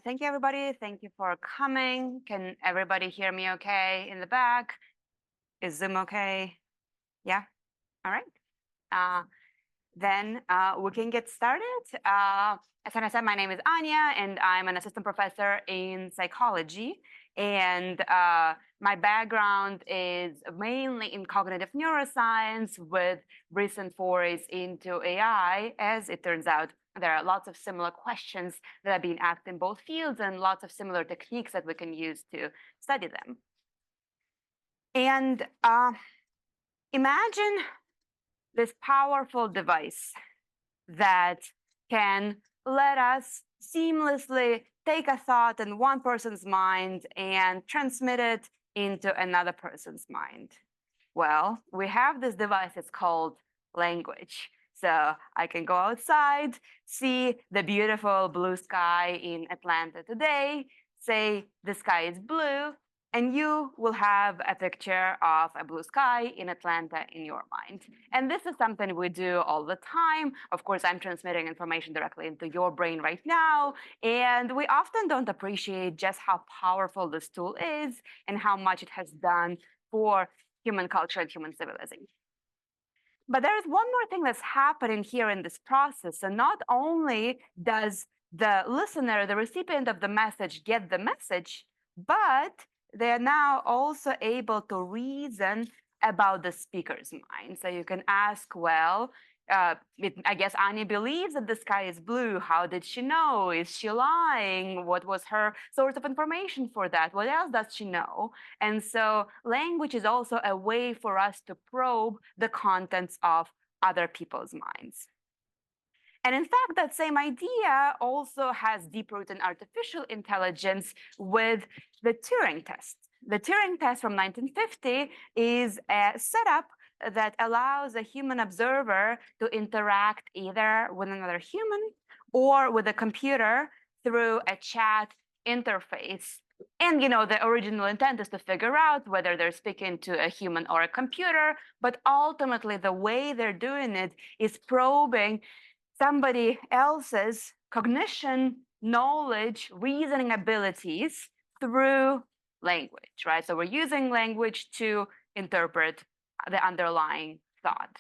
Thank you, everybody. Thank you for coming. Can everybody hear me okay in the back? Is Zoom okay? Yeah? All right. Then we can get started. As I said, my name is Anya, and I'm an assistant professor in psychology. And my background is mainly in cognitive neuroscience with recent forays into AI. As it turns out, there are lots of similar questions that are being asked in both fields and lots of similar techniques that we can use to study them. And imagine this powerful device that can let us seamlessly take a thought in one person's mind and transmit it into another person's mind. Well, we have this device, it's called language. So I can go outside, see the beautiful blue sky in Atlanta today, say the sky is blue, and you will have a picture of a blue sky in Atlanta in your mind. And this is something we do all the time. Of course, I'm transmitting information directly into your brain right now. And we often don't appreciate just how powerful this tool is and how much it has done for human culture and human civilization. But there is one more thing that's happening here in this process. So not only does the listener, the recipient of the message, get the message, but they're now also able to reason about the speaker's mind. So you can ask, well, I guess Anya believes that the sky is blue. How did she know? Is she lying? What was her source of information for that? What else does she know? And so language is also a way for us to probe the contents of other people's minds. And in fact, that same idea also has deep root in artificial intelligence with the Turing test. The Turing test from 1950 is a setup that allows a human observer to interact either with another human or with a computer through a chat interface. And the original intent is to figure out whether they're speaking to a human or a computer, but ultimately the way they're doing it is probing somebody else's cognition, knowledge, reasoning abilities through language, right? So we're using language to interpret the underlying thought.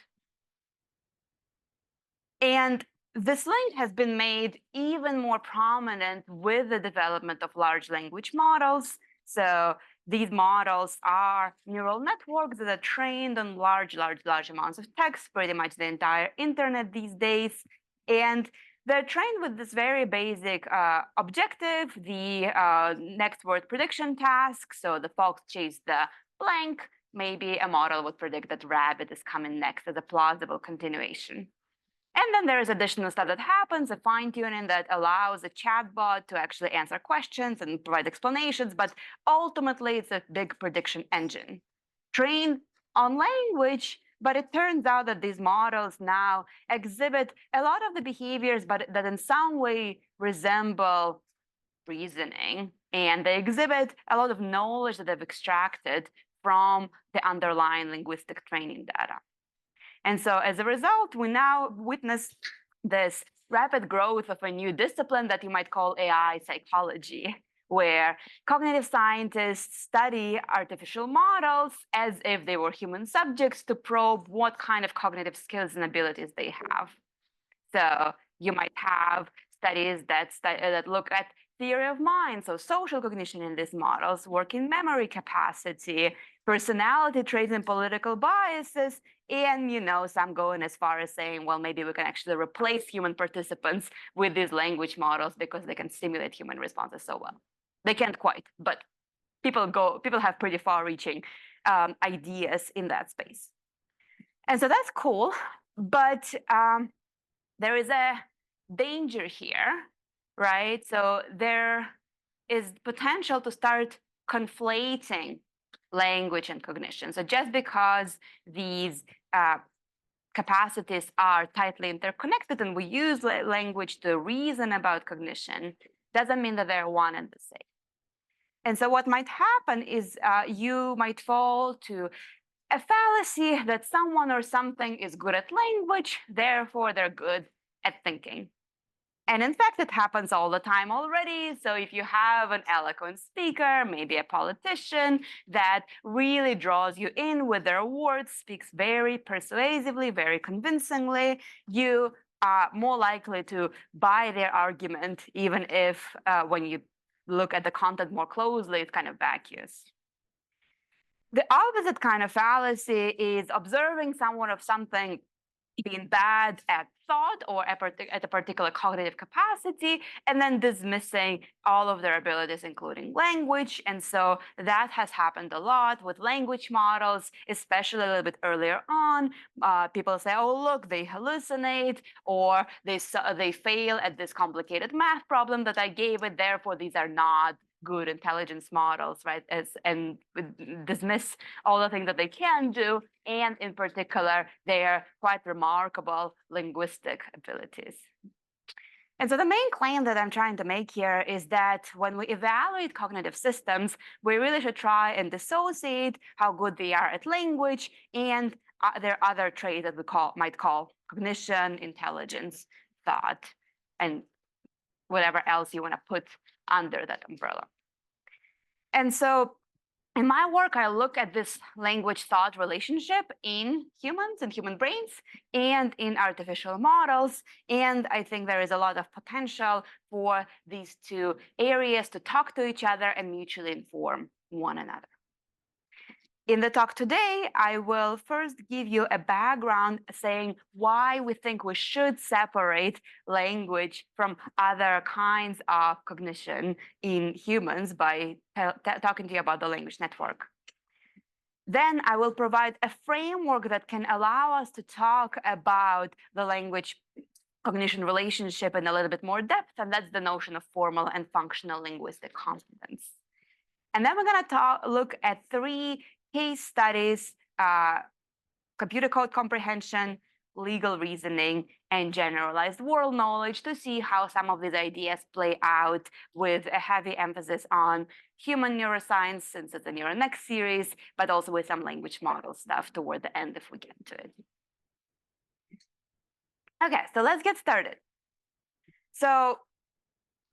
And this link has been made even more prominent with the development of large language models. So these models are neural networks that are trained on large amounts of text, pretty much the entire internet these days. And they're trained with this very basic objective, the next word prediction task. So the fox chased the blank. Maybe a model would predict that rabbit is coming next as a plausible continuation. And then there is additional stuff that happens, a fine-tuning that allows a chatbot to actually answer questions and provide explanations. But ultimately, it's a big prediction engine trained on language. But it turns out that these models now exhibit a lot of the behaviors, but that in some way resemble reasoning. And they exhibit a lot of knowledge that they've extracted from the underlying linguistic training data. And so as a result, we now witness this rapid growth of a new discipline that you might call AI psychology, where cognitive scientists study artificial models as if they were human subjects to probe what kind of cognitive skills and abilities they have. So you might have studies that look at theory of mind, so social cognition in these models, working memory capacity, personality traits and political biases, and some going as far as saying, well, maybe we can actually replace human participants with these language models because they can simulate human responses so well. They can't quite, but people have pretty far-reaching ideas in that space. And so that's cool, but there is a danger here, right? So there is potential to start conflating language and cognition. So just because these capacities are tightly interconnected and we use language to reason about cognition, doesn't mean that they're one and the same. And so what might happen is you might fall to a fallacy that someone or something is good at language, therefore they're good at thinking. And in fact, it happens all the time already. So if you have an eloquent speaker, maybe a politician that really draws you in with their words, speaks very persuasively, very convincingly, you are more likely to buy their argument, even if when you look at the content more closely, it's kind of vacuous. The opposite kind of fallacy is observing someone of something being bad at thought or at a particular cognitive capacity, and then dismissing all of their abilities, including language. And so that has happened a lot with language models, especially a little bit earlier on. People say, oh, look, they hallucinate, or they fail at this complicated math problem that I gave it, therefore these are not good intelligence models, right? And dismiss all the things that they can do, and in particular, their quite remarkable linguistic abilities. And so the main claim that I'm trying to make here is that when we evaluate cognitive systems, we really should try and dissociate how good they are at language and their other traits that we might call cognition, intelligence, thought, and whatever else you want to put under that umbrella. And so in my work, I look at this language-thought relationship in humans and human brains and in artificial models. And I think there is a lot of potential for these two areas to talk to each other and mutually inform one another. In the talk today, I will first give you a background saying why we think we should separate language from other kinds of cognition in humans by talking to you about the language network. Then I will provide a framework that can allow us to talk about the language cognition relationship in a little bit more depth, and that's the notion of formal and functional linguistic competence. And then we're going to look at 3 case studies, computer code comprehension, legal reasoning, and generalized world knowledge to see how some of these ideas play out with a heavy emphasis on human neuroscience, since it's a NeuroNext series, but also with some language model stuff toward the end if we get to it. Okay, so let's get started. So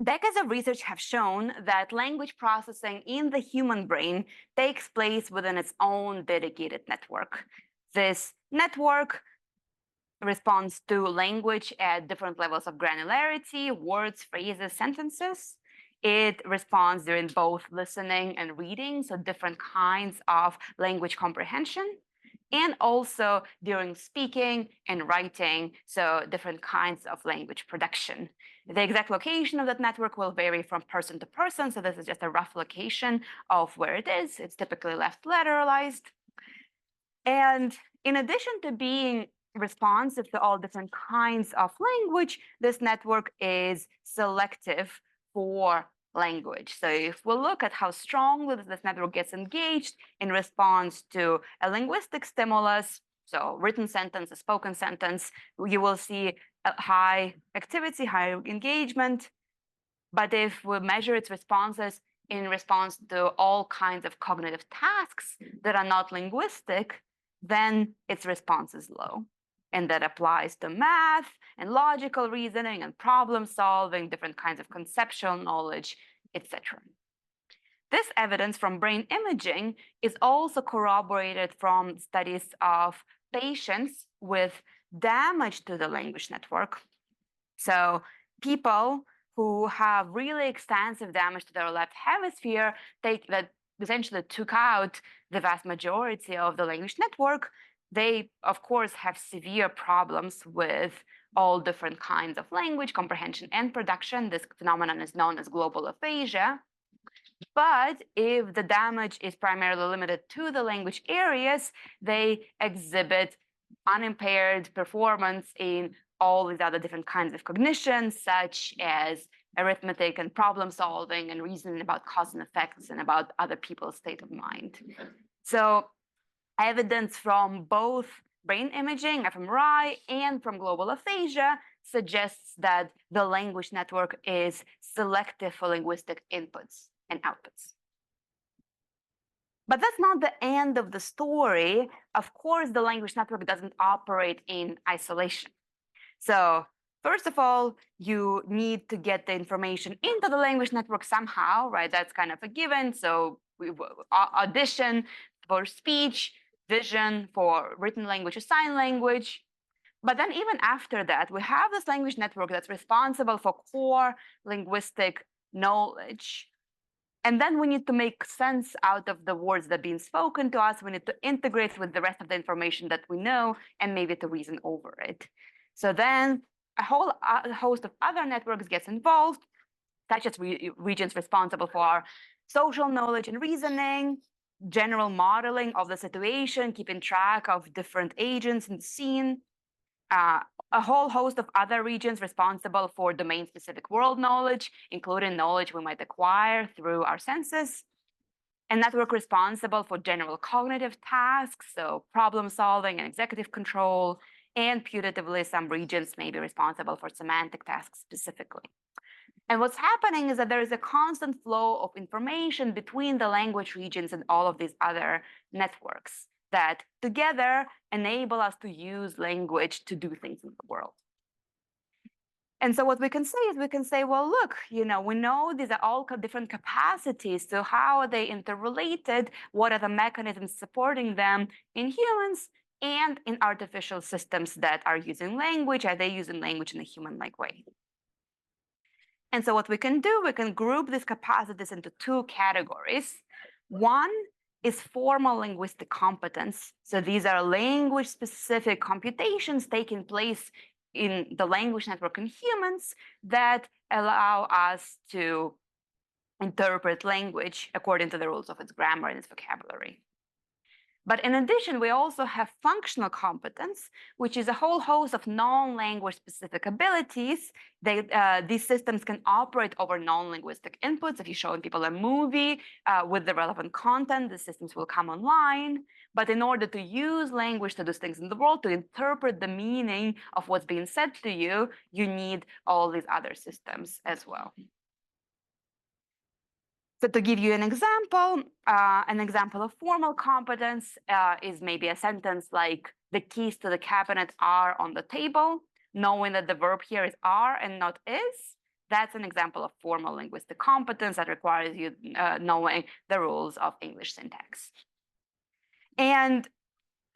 decades of research have shown that language processing in the human brain takes place within its own dedicated network. This network responds to language at different levels of granularity, words, phrases, sentences. It responds during both listening and reading, so different kinds of language comprehension, and also during speaking and writing, so different kinds of language production. The exact location of that network will vary from person to person, so this is just a rough location of where it is. It's typically left lateralized. And in addition to being responsive to all different kinds of language, this network is selective for language. So if we look at how strongly this network gets engaged in response to a linguistic stimulus, so written sentence, a spoken sentence, you will see a high activity, high engagement. But if we measure its responses in response to all kinds of cognitive tasks that are not linguistic, then its response is low. And that applies to math and logical reasoning and problem solving, different kinds of conceptual knowledge, etc. This evidence from brain imaging is also corroborated from studies of patients with damage to the language network. So people who have really extensive damage to their left hemisphere that essentially took out the vast majority of the language network, they, of course, have severe problems with all different kinds of language comprehension and production. This phenomenon is known as global aphasia. But if the damage is primarily limited to the language areas, they exhibit unimpaired performance in all these other different kinds of cognition, such as arithmetic and problem solving and reasoning about cause and effects and about other people's state of mind. So evidence from both brain imaging, fMRI, and from global aphasia suggests that the language network is selective for linguistic inputs and outputs. But that's not the end of the story. Of course, the language network doesn't operate in isolation. So First of all, you need to get the information into the language network somehow, right? That's kind of a given. So audition for speech, vision for written language or sign language. But then even after that, we have this language network that's responsible for core linguistic knowledge. And then we need to make sense out of the words that are being spoken to us. We need to integrate with the rest of the information that we know and maybe to reason over it. So then a whole host of other networks gets involved, such as regions responsible for social knowledge and reasoning, general modeling of the situation, keeping track of different agents in the scene, a whole host of other regions responsible for domain-specific world knowledge, including knowledge we might acquire through our senses, a network responsible for general cognitive tasks, so problem solving and executive control, and putatively some regions may be responsible for semantic tasks specifically. And what's happening is that there is a constant flow of information between the language regions and all of these other networks that together enable us to use language to do things in the world. And so what we can say is we can say, well, look, we know these are all different capacities. So how are they interrelated? What are the mechanisms supporting them in humans and in artificial systems that are using language? Are they using language in a human-like way? And so what we can do, we can group these capacities into two categories. One is formal linguistic competence. So these are language-specific computations taking place in the language network in humans that allow us to interpret language according to the rules of its grammar and its vocabulary. But in addition, we also have functional competence, which is a whole host of non-language specific abilities. These systems can operate over non-linguistic inputs. If you're showing people a movie with the relevant content, the systems will come online. But in order to use language to do things in the world, to interpret the meaning of what's being said to you, you need all these other systems as well. So to give you an example of formal competence is maybe a sentence like, the keys to the cabinet are on the table, knowing that the verb here is are and not is. That's an example of formal linguistic competence that requires you knowing the rules of English syntax. And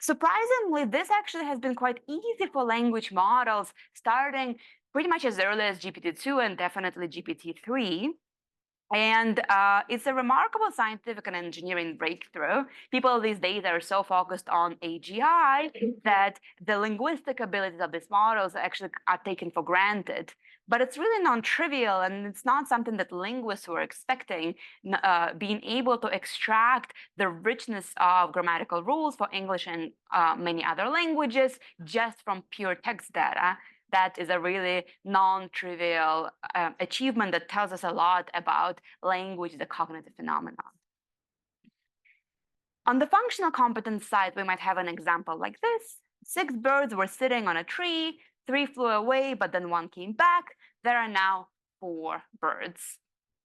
surprisingly, this actually has been quite easy for language models, starting pretty much as early as GPT-2 and definitely GPT-3. And it's a remarkable scientific and engineering breakthrough. People these days are so focused on AGI that the linguistic abilities of these models actually are taken for granted. But it's really non-trivial, and it's not something that linguists were expecting, being able to extract the richness of grammatical rules for English and many other languages just from pure text data. That is a really non-trivial achievement that tells us a lot about language as a cognitive phenomenon. On the functional competence side, we might have an example like this. 6 birds were sitting on a tree, 3 flew away, but then 1 came back. There are now 4 birds.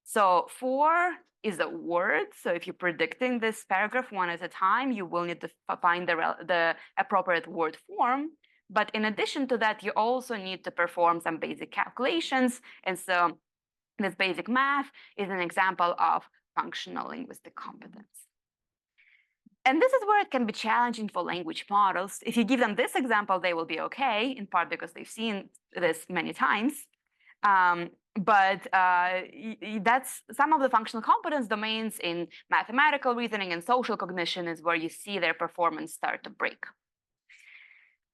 So 4 is a word. So if you're predicting this paragraph one at a time, you will need to find the appropriate word form. But in addition to that, you also need to perform some basic calculations. And so this basic math is an example of functional linguistic competence. And this is where it can be challenging for language models. If you give them this example, they will be okay, in part because they've seen this many times. But that's some of the functional competence domains in mathematical reasoning and social cognition is where you see their performance start to break.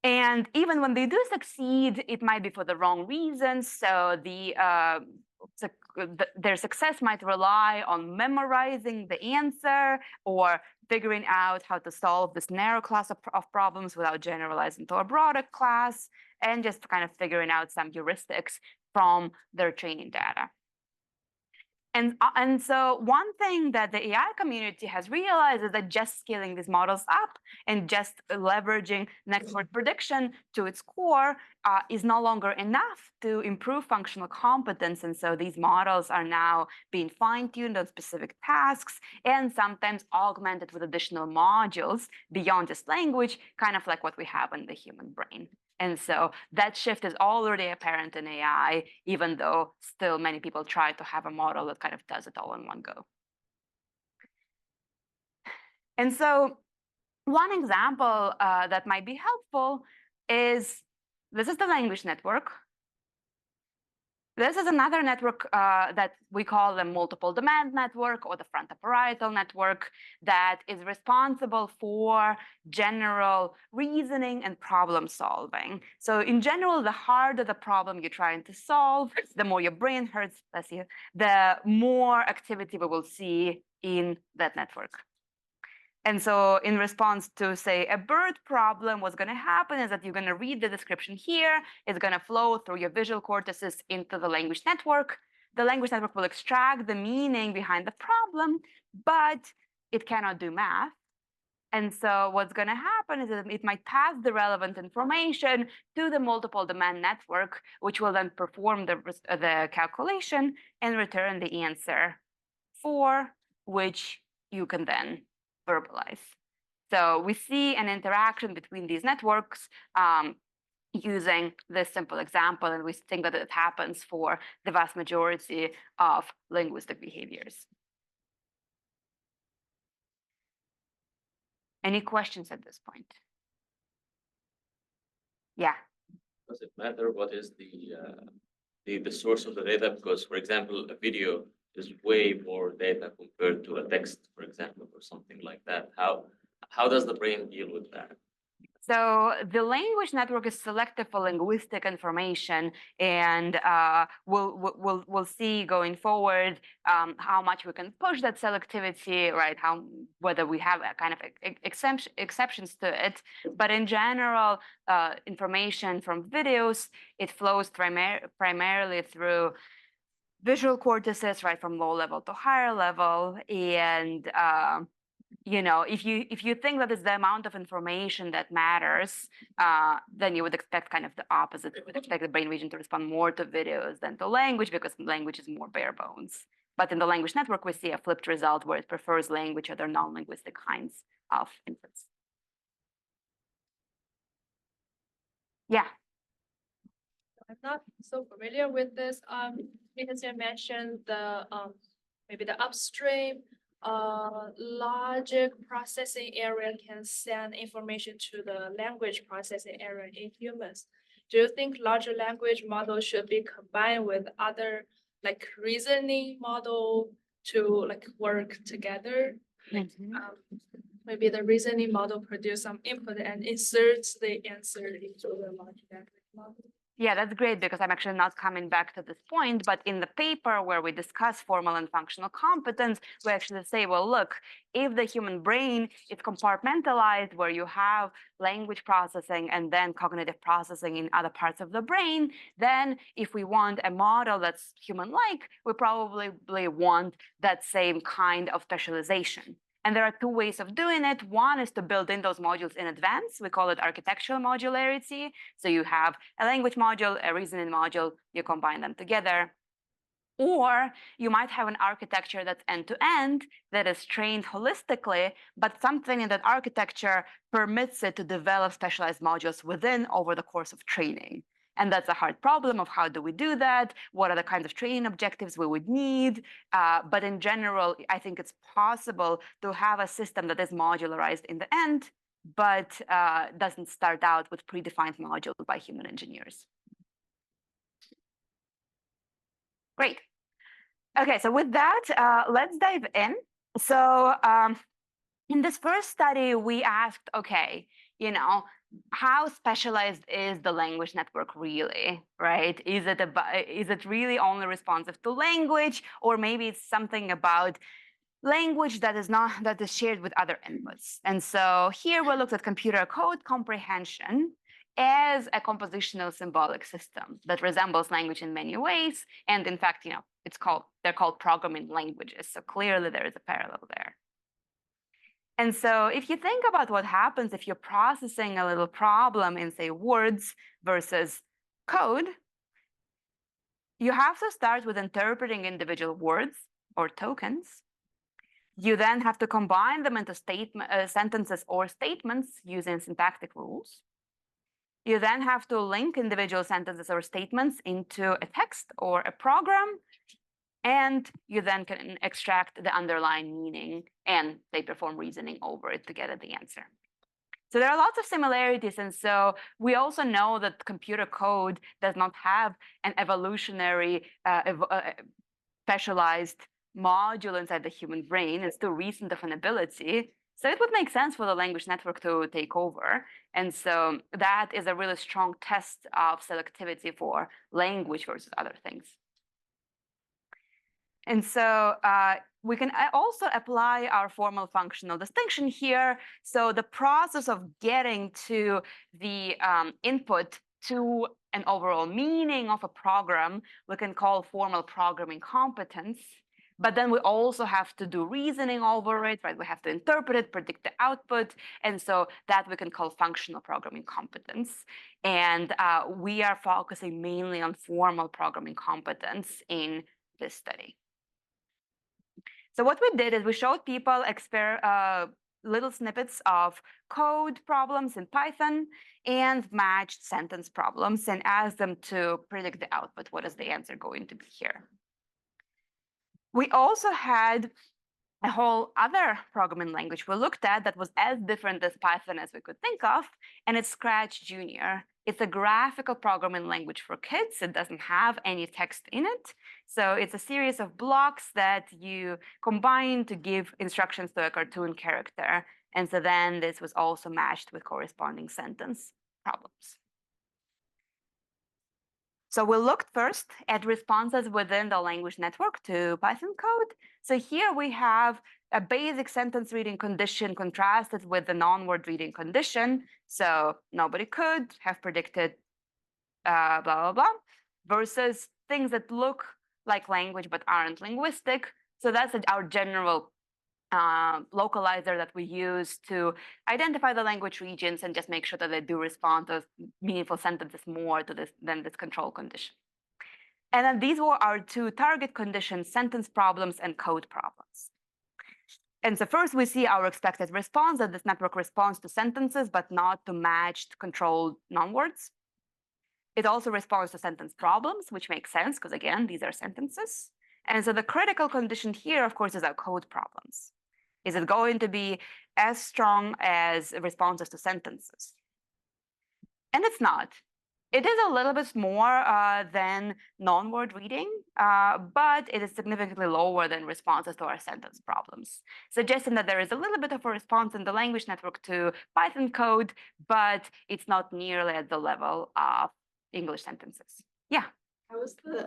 And even when they do succeed, it might be for the wrong reasons. So their success might rely on memorizing the answer or figuring out how to solve this narrow class of problems without generalizing to a broader class, and just kind of figuring out some heuristics from their training data. And so one thing that the AI community has realized is that just scaling these models up and just leveraging next word prediction to its core is no longer enough to improve functional competence. And so these models are now being fine-tuned on specific tasks and sometimes augmented with additional modules beyond just language, kind of like what we have in the human brain. And so that shift is already apparent in AI, even though still many people try to have a model that kind of does it all in one go. And so one example that might be helpful is, this is the language network. This is another network that we call the multiple demand network or the frontoparietal network that is responsible for general reasoning and problem solving. So in general, the harder the problem you're trying to solve, the more your brain hurts, bless you, the more activity we will see in that network. And so in response to, say, a bird problem, what's going to happen is that you're going to read the description here. It's going to flow through your visual cortices into the language network. The language network will extract the meaning behind the problem, but it cannot do math. And so what's going to happen is that it might pass the relevant information to the multiple demand network, which will then perform the calculation and return the answer for which you can then verbalize. So we see an interaction between these networks using this simple example, and we think that it happens for the vast majority of linguistic behaviors. Any questions at this point? Yeah. Does it matter what is the source of the data? Because, for example, a video is way more data compared to a text, for example, or something like that. How does the brain deal with that? So the language network is selective for linguistic information, and we'll see going forward how much we can push that selectivity, right? Whether we have a kind of exceptions to it. But in general, information from videos, it flows primarily through visual cortices, right, from low level to higher level, and you know, if you think that it's the amount of information that matters, then you would expect kind of the opposite. You would expect the brain region to respond more to videos than to language, because language is more bare bones. But in the language network, we see a flipped result where it prefers language or other non-linguistic kinds of inputs. Yeah. I'm not so familiar with this. Because you mentioned the maybe the upstream logic processing area can send information to the language processing area in humans. Do you think larger language model should be combined with other like reasoning model to like work together? Like, maybe the reasoning model produce some input and inserts the answer into the large language model. Yeah, that's great, because I'm actually not coming back to this point, but in the paper where we discuss formal and functional competence, we actually say, well, look, if the human brain is compartmentalized, where you have language processing and then cognitive processing in other parts of the brain, then if we want a model that's human-like, we probably want that same kind of specialization. And there are two ways of doing it. One is to build in those modules in advance. We call it architectural modularity. So you have a language module, a reasoning module, you combine them together. Or you might have an architecture that's end-to-end, that is trained holistically, but something in that architecture permits it to develop specialized modules within over the course of training. And that's a hard problem of how do we do that? What are the kinds of training objectives we would need? But in general, I think it's possible to have a system that is modularized in the end, but doesn't start out with predefined modules by human engineers. Great. Okay, so with that, let's dive in. So in this first study, we asked, okay, you know, how specialized is the language network really, right? Is it really only responsive to language, or maybe it's something about language that is shared with other inputs? And so here we looked at computer code comprehension as a compositional symbolic system that resembles language in many ways. And in fact, you know, they're called programming languages. So clearly there is a parallel there. And so if you think about what happens if you're processing a little problem in, say, words versus code, you have to start with interpreting individual words or tokens. You then have to combine them into sentences or statements using syntactic rules. You then have to link individual sentences or statements into a text or a program, and you then can extract the underlying meaning and they perform reasoning over it to get at the answer. So there are lots of similarities, and so we also know that computer code does not have an evolutionary specialized module inside the human brain. It's still recent of an ability. So it would make sense for the language network to take over. And so that is a really strong test of selectivity for language versus other things. And so we can also apply our formal functional distinction here. So the process of getting to the input to an overall meaning of a program, we can call formal programming competence. But then we also have to do reasoning over it, right? We have to interpret it, predict the output. And so that we can call functional programming competence. And we are focusing mainly on formal programming competence in this study. So what we did is we showed people little snippets of code problems in Python and matched sentence problems and asked them to predict the output. What is the answer going to be here? We also had a whole other programming language we looked at that was as different as Python as we could think of, and it's Scratch Junior. It's a graphical programming language for kids. It doesn't have any text in it. So it's a series of blocks that you combine to give instructions to a cartoon character. And so then this was also matched with corresponding sentence problems. So we looked first at responses within the language network to Python code. So here we have a basic sentence reading condition contrasted with the non-word reading condition. So nobody could have predicted blah, blah, blah, versus things that look like language but aren't linguistic. So that's our general localizer that we use to identify the language regions and just make sure that they do respond to meaningful sentences more to this than this control condition. And then these were our two target conditions, sentence problems and code problems. And so first we see our expected response, that this network responds to sentences, but not to matched controlled non-words. It also responds to sentence problems, which makes sense because, again, these are sentences. And so the critical condition here, of course, is our code problems. Is it going to be as strong as responses to sentences? And it's not. It is a little bit more than non-word reading, but it is significantly lower than responses to our sentence problems, suggesting that there is a little bit of a response in the language network to Python code, but it's not nearly at the level of English sentences. Yeah. How is the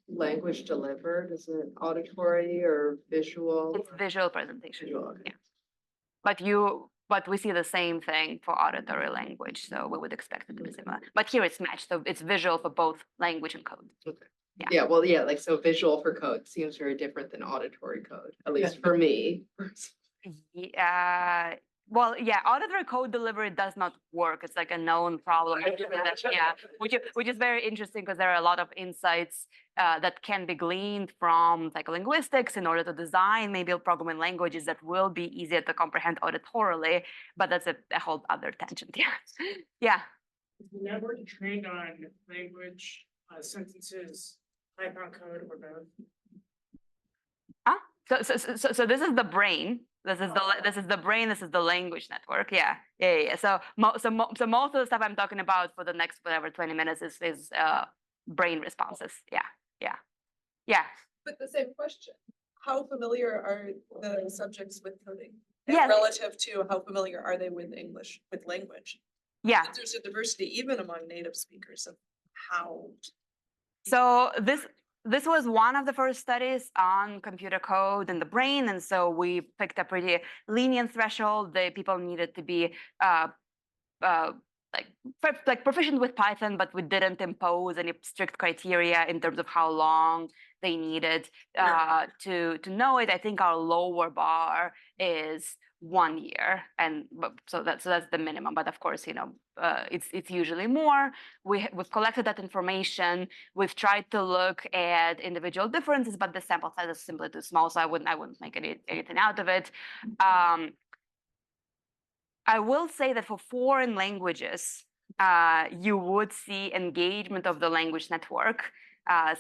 language delivered? Is it auditory or visual? It's visual presentation. Visual, okay. Yeah. But we see the same thing for auditory language, so we would expect it to be similar. But here it's matched, so it's visual for both language and code. Okay. Yeah. Yeah, well, yeah, like so visual for code seems very different than auditory code, at least for me. Yeah. Well, yeah, auditory code delivery does not work. It's like a known problem. Yeah, which is very interesting because there are a lot of insights that can be gleaned from psycholinguistics in order to design maybe programming languages that will be easier to comprehend auditorily. But that's a whole other tangent. Yeah, yeah. Is the network trained on language, sentences, Python code, or both? So this is the brain. This is the brain. This is the language network. Yeah. So most of the stuff I'm talking about for the next whatever 20 minutes is brain responses. Yeah. But the same question, how familiar are the subjects with coding? Yes. Relative to how familiar are they with English, with language? Yeah. But there's a diversity even among native speakers of how. So this was one of the first studies on computer code in the brain, and so we picked a pretty lenient threshold. The people needed to be like proficient with Python, but we didn't impose any strict criteria in terms of how long they needed to know it. I think our lower bar is 1 year, and so that's the minimum. But of course, it's usually more. We've collected that information. We've tried to look at individual differences, but the sample size is simply too small, so I wouldn't make anything out of it. I will say that for foreign languages, you would see engagement of the language network.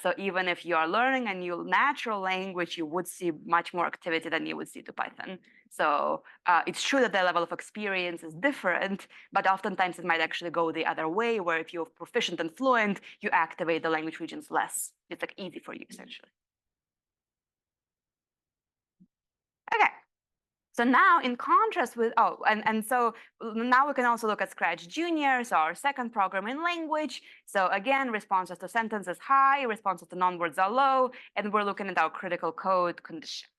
So even if you are learning a new natural language, you would see much more activity than you would see to Python. So it's true that the level of experience is different, but oftentimes it might actually go the other way, where if you're proficient and fluent, you activate the language regions less. It's like easy for you, essentially. Okay. So now in contrast with, so now we can also look at Scratch Junior, so our second programming language. So again, responses to sentences high, responses to non-words are low, and we're looking at our critical code condition.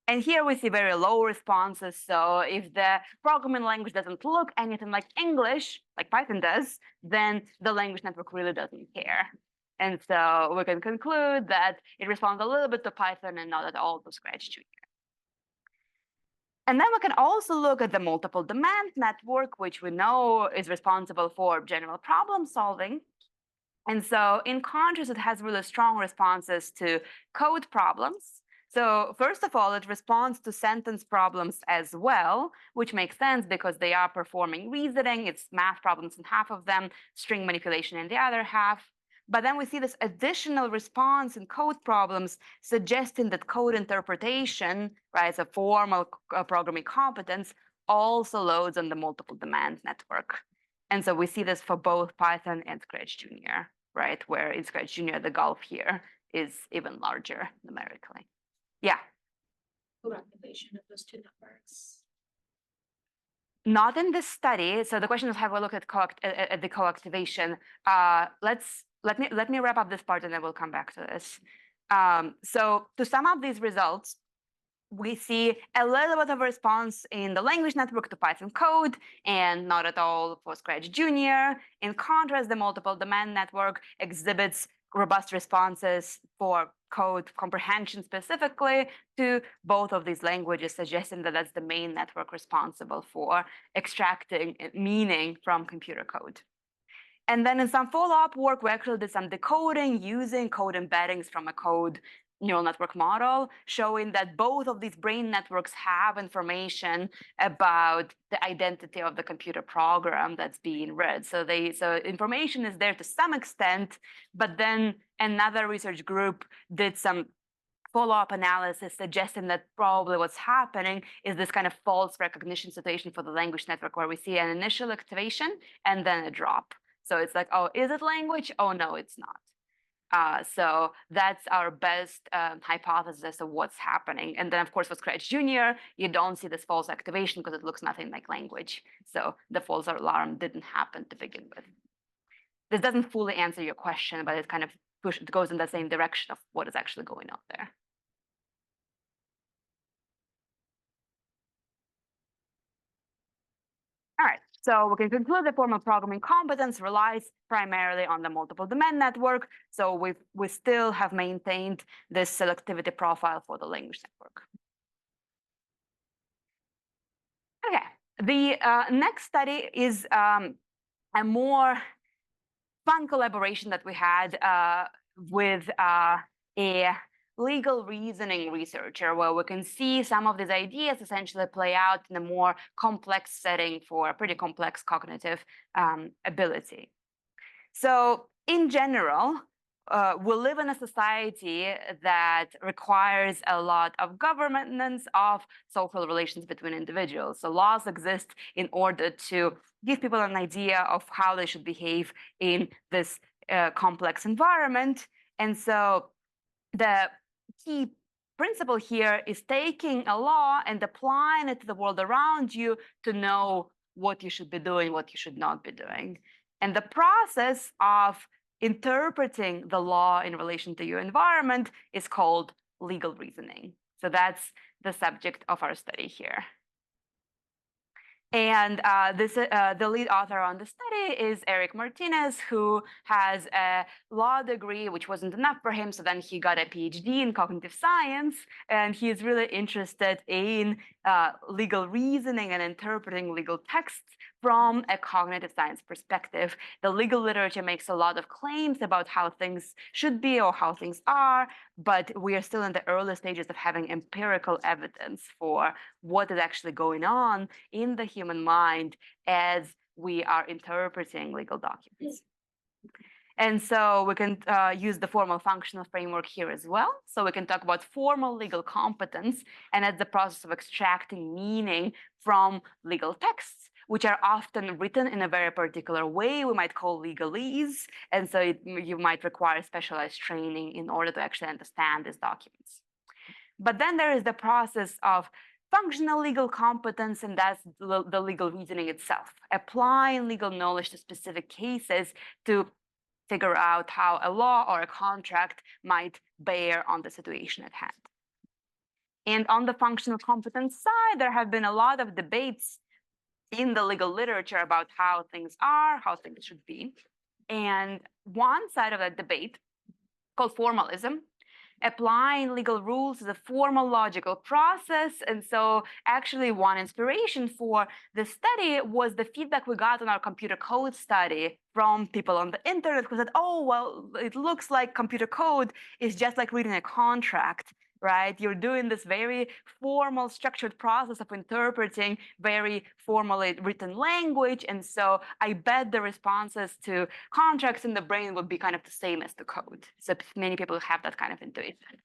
And here we see very low responses. So if the programming language doesn't look anything like English, like Python does, then the language network really doesn't care. And so we can conclude that it responds a little bit to Python and not at all to Scratch Junior. And then we can also look at the multiple demand network, which we know is responsible for general problem solving. And so in contrast, it has really strong responses to code problems. So first of all, it responds to sentence problems as well, which makes sense because they are performing reasoning. It's math problems in half of them, string manipulation in the other half. But then we see this additional response in code problems suggesting that code interpretation, right, as a formal programming competence, also loads on the multiple demand network. And so we see this for both Python and Scratch Junior, right, where in Scratch Junior, the gulf here is even larger numerically. Yeah. Correlation of those two networks. Not in this study. So the question is, have we looked at the co-activation? Let me wrap up this part and then we'll come back to this. So to sum up these results, we see a little bit of a response in the language network to Python code and not at all for Scratch Junior. In contrast, the multiple demand network exhibits robust responses for code comprehension specifically to both of these languages, suggesting that that's the main network responsible for extracting meaning from computer code. And then in some follow-up work, we actually did some decoding using code embeddings from a code neural network model, showing that both of these brain networks have information about the identity of the computer program that's being read. So information is there to some extent, but then another research group did some follow-up analysis suggesting that probably what's happening is this kind of false recognition situation for the language network, where we see an initial activation and then a drop. So it's like, oh, is it language? Oh, no, it's not. So that's our best hypothesis as to what's happening. And then, of course, for Scratch Junior, you don't see this false activation because it looks nothing like language. So the false alarm didn't happen to begin with. This doesn't fully answer your question, but it kind of goes in the same direction of what is actually going on there. All right, so we can conclude the formal programming competence relies primarily on the multiple demand network. So we still have maintained this selectivity profile for the language network. Okay, the next study is a more fun collaboration that we had with a legal reasoning researcher, where we can see some of these ideas essentially play out in a more complex setting for a pretty complex cognitive ability. So in general, we live in a society that requires a lot of governance of social relations between individuals. So laws exist in order to give people an idea of how they should behave in this complex environment. And so the key principle here is taking a law and applying it to the world around you to know what you should be doing, what you should not be doing. And the process of interpreting the law in relation to your environment is called legal reasoning. So that's the subject of our study here. And the lead author on the study is Eric Martinez, who has a law degree, which wasn't enough for him. So then he got a PhD in cognitive science, and he is really interested in legal reasoning and interpreting legal texts from a cognitive science perspective. The legal literature makes a lot of claims about how things should be or how things are, but we are still in the early stages of having empirical evidence for what is actually going on in the human mind as we are interpreting legal documents. And so we can use the formal functional framework here as well. So we can talk about formal legal competence, and that's the process of extracting meaning from legal texts, which are often written in a very particular way we might call legalese. And so you might require specialized training in order to actually understand these documents. But then there is the process of functional legal competence, and that's the legal reasoning itself, applying legal knowledge to specific cases to figure out how a law or a contract might bear on the situation at hand. And on the functional competence side, there have been a lot of debates in the legal literature about how things are, how things should be. And one side of that debate, called formalism, applying legal rules is a formal logical process. And so actually one inspiration for the study was the feedback we got on our computer code study from people on the internet who said, oh, well, it looks like computer code is just like reading a contract, right? You're doing this very formal structured process of interpreting very formally written language. And so I bet the responses to contracts in the brain would be kind of the same as the code. So many people have that kind of intuition.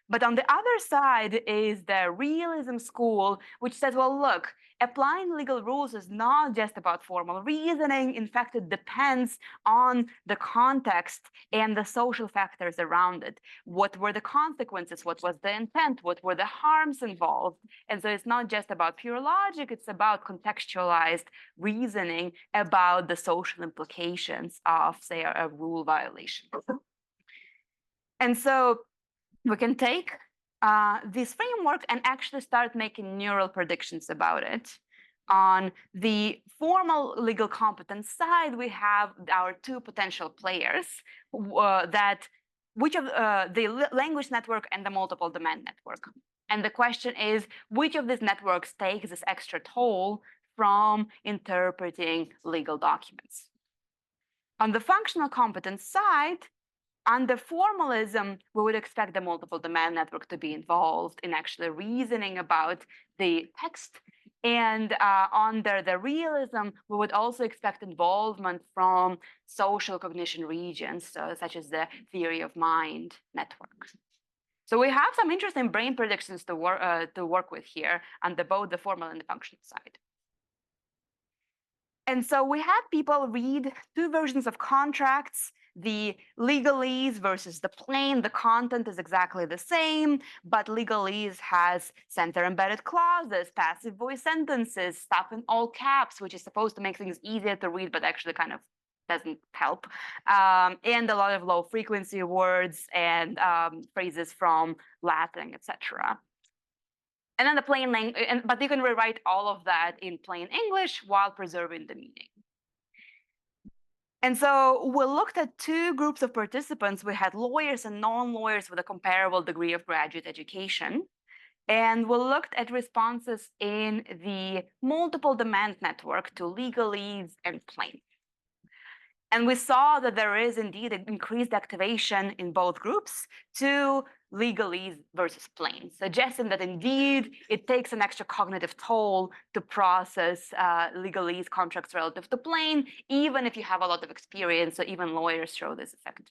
But on the other side is the realism school, which says, well, look, applying legal rules is not just about formal reasoning. In fact, it depends on the context and the social factors around it. What were the consequences? What was the intent? What were the harms involved? And so it's not just about pure logic, it's about contextualized reasoning about the social implications of, say, a rule violation. And so we can take this framework and actually start making neural predictions about it. On the formal legal competence side, we have our two potential players which of the language network and the multiple domain network. And the question is, which of these networks takes this extra toll from interpreting legal documents? On the functional competence side, under formalism, we would expect the multiple domain network to be involved in actually reasoning about the text. And under the realism, we would also expect involvement from social cognition regions, such as the theory of mind network. So we have some interesting brain predictions to work with here under both the formal and the functional side. And so we had people read two versions of contracts, the legalese versus the plain. The content is exactly the same, but legalese has center embedded clauses, passive voice sentences, stuff in all caps, which is supposed to make things easier to read, but actually kind of doesn't help, and a lot of low frequency words and phrases from Latin, etc. And then the plain language, but you can rewrite all of that in plain English while preserving the meaning. And so we looked at two groups of participants. We had lawyers and non-lawyers with a comparable degree of graduate education. And we looked at responses in the multiple domain network to legalese and plain. And we saw that there is indeed an increased activation in both groups to legalese versus plain, suggesting that indeed it takes an extra cognitive toll to process legalese contracts relative to plain, even if you have a lot of experience. So even lawyers show this effect.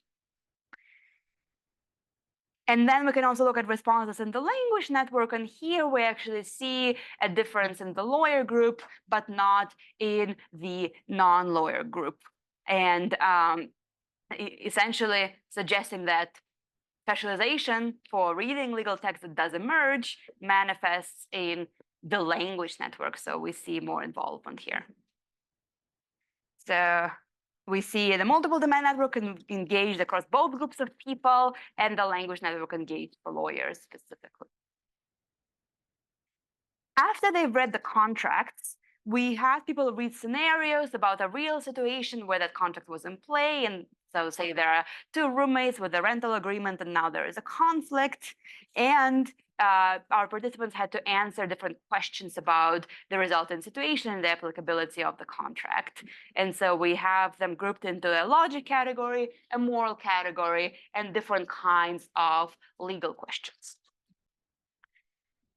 And then we can also look at responses in the language network. And here we actually see a difference in the lawyer group, but not in the non-lawyer group. And essentially suggesting that specialization for reading legal text that does emerge manifests in the language network. So we see more involvement here. So we see the multiple domain network engaged across both groups of people, and the language network engaged for lawyers specifically. After they've read the contracts, we had people read scenarios about a real situation where that contract was in play. And so say there are two roommates with a rental agreement, and now there is a conflict. And our participants had to answer different questions about the resulting situation and the applicability of the contract. And so we have them grouped into a logic category, a moral category, and different kinds of legal questions.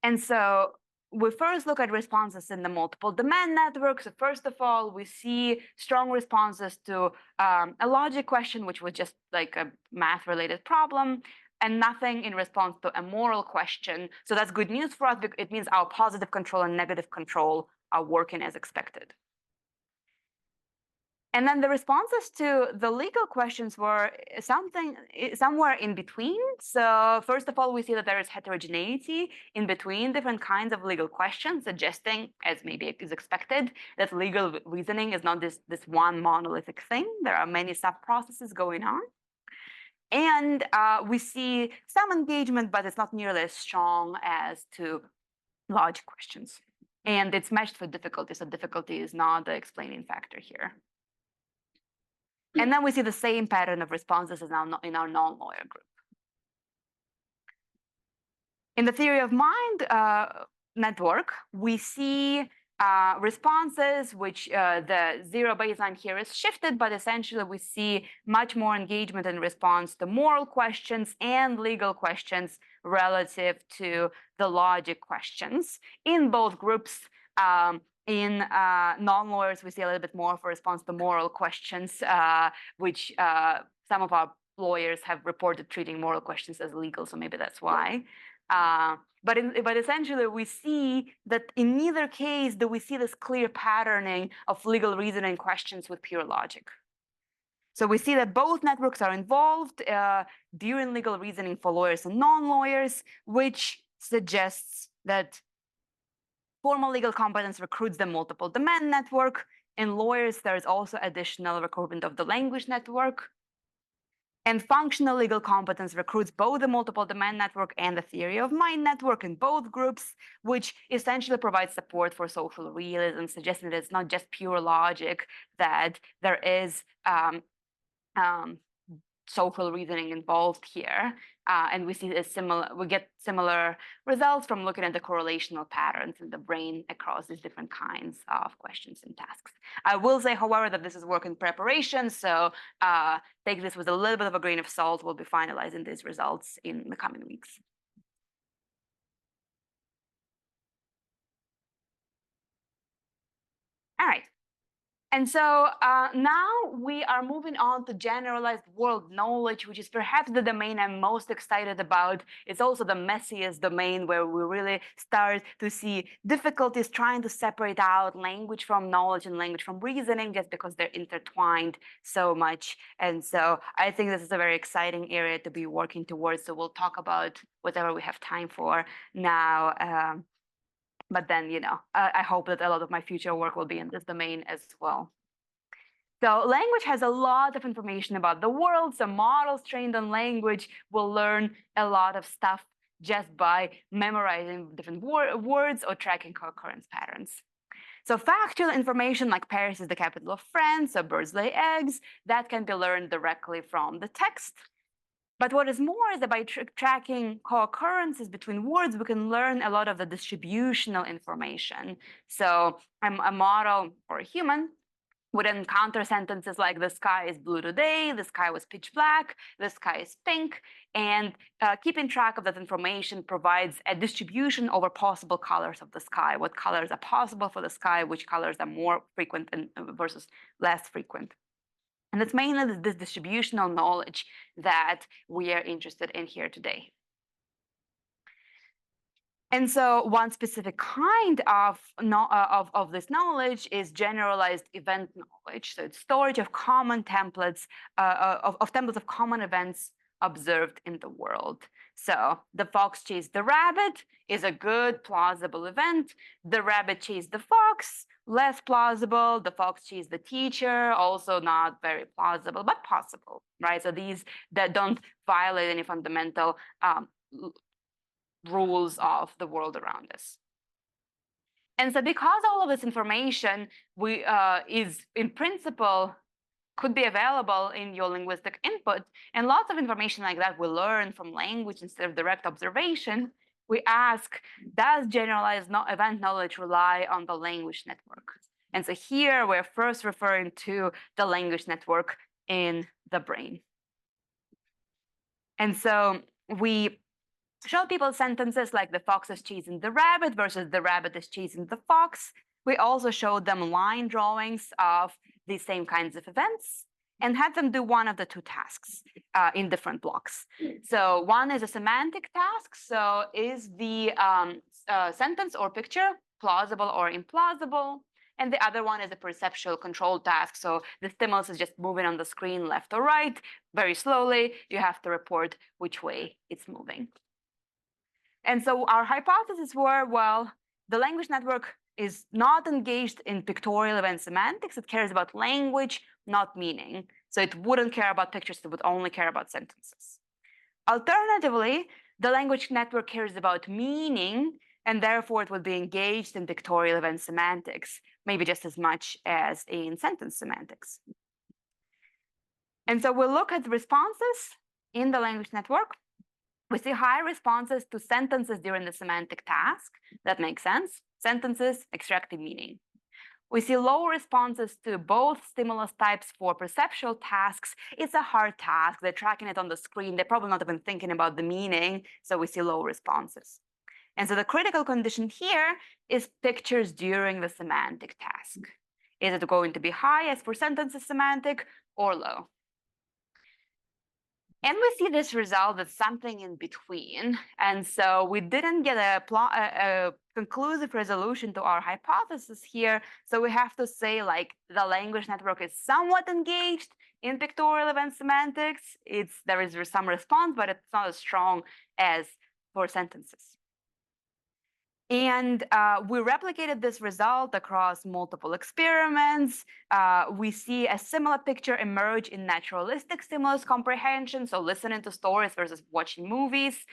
And so we first look at responses in the multiple domain network. So first of all, we see strong responses to a logic question, which was just like a math-related problem, and nothing in response to a moral question. So that's good news for us because it means our positive control and negative control are working as expected. And then the responses to the legal questions were somewhere in between. So first of all, we see that there is heterogeneity in between different kinds of legal questions, suggesting, as maybe is expected, that legal reasoning is not this one monolithic thing. There are many sub-processes going on. And we see some engagement, but it's not nearly as strong as to logic questions. And it's matched for difficulty, so difficulty is not the explaining factor here. And then we see the same pattern of responses as now in our non-lawyer group. In the theory of mind network, we see responses which the zero baseline here is shifted, but essentially we see much more engagement in response to moral questions and legal questions relative to the logic questions in both groups. In non-lawyers, we see a little bit more for response to moral questions, which some of our lawyers have reported treating moral questions as legal, so maybe that's why. But essentially, we see that in neither case do we see this clear patterning of legal reasoning questions with pure logic. So we see that both networks are involved during legal reasoning for lawyers and non-lawyers, which suggests that formal legal competence recruits the multiple domain network. In lawyers, there is also additional recruitment of the language network. And functional legal competence recruits both the multiple domain network and the theory of mind network in both groups, which essentially provides support for social realism, suggesting that it's not just pure logic, that there is social reasoning involved here. And we see we get similar results from looking at the correlational patterns in the brain across these different kinds of questions and tasks. I will say, however, that this is work in preparation, so take this with a little bit of a grain of salt. We'll be finalizing these results in the coming weeks. All right. And so now we are moving on to generalized world knowledge, which is perhaps the domain I'm most excited about. It's also the messiest domain where we really start to see difficulties trying to separate out language from knowledge and language from reasoning, just because they're intertwined so much. And so I think this is a very exciting area to be working towards. So we'll talk about whatever we have time for now. But then, I hope that a lot of my future work will be in this domain as well. So language has a lot of information about the world. So models trained on language will learn a lot of stuff just by memorizing different words or tracking co-occurrence patterns. So factual information like Paris is the capital of France or birds lay eggs, that can be learned directly from the text. But what is more is that by tracking co-occurrences between words, we can learn a lot of the distributional information. So a model or a human would encounter sentences like the sky is blue today, the sky was pitch black, the sky is pink, and keeping track of that information provides a distribution over possible colors of the sky, what colors are possible for the sky, which colors are more frequent versus less frequent. And it's mainly this distributional knowledge that we are interested in here today. And so one specific kind of this knowledge is generalized event knowledge. So it's storage of common templates, of templates of common events observed in the world. So the fox chased the rabbit is a good, plausible event. The rabbit chased the fox, less plausible. The fox chased the teacher, also not very plausible, but possible, right? So these that don't violate any fundamental rules of the world around us. And so because all of this information is in principle could be available in your linguistic input, and lots of information like that we learn from language instead of direct observation, we ask, does generalized event knowledge rely on the language network? And so here we're first referring to the language network in the brain. And so we show people sentences like the fox is chasing the rabbit versus the rabbit is chasing the fox. We also showed them line drawings of these same kinds of events and had them do one of the two tasks in different blocks. So one is a semantic task. So is the sentence or picture plausible or implausible? And the other one is a perceptual control task. So the stimulus is just moving on the screen left or right, very slowly. You have to report which way it's moving. And so our hypotheses were, well, the language network is not engaged in pictorial event semantics. It cares about language, not meaning. So it wouldn't care about pictures, it would only care about sentences. Alternatively, the language network cares about meaning, and therefore it would be engaged in pictorial event semantics, maybe just as much as in sentence semantics. And so we'll look at responses in the language network. We see high responses to sentences during the semantic task. That makes sense. Sentences extracting meaning. We see low responses to both stimulus types for perceptual tasks. It's a hard task. They're tracking it on the screen. They're probably not even thinking about the meaning. So we see low responses. And so the critical condition here is pictures during the semantic task. Is it going to be high as for sentences semantic or low? And we see this result as something in between. And so we didn't get a conclusive resolution to our hypothesis here. So we have to say like the language network is somewhat engaged in pictorial event semantics. There is some response, but it's not as strong as for sentences. And we replicated this result across multiple experiments. We see a similar picture emerge in naturalistic stimulus comprehension, so listening to stories versus watching movies.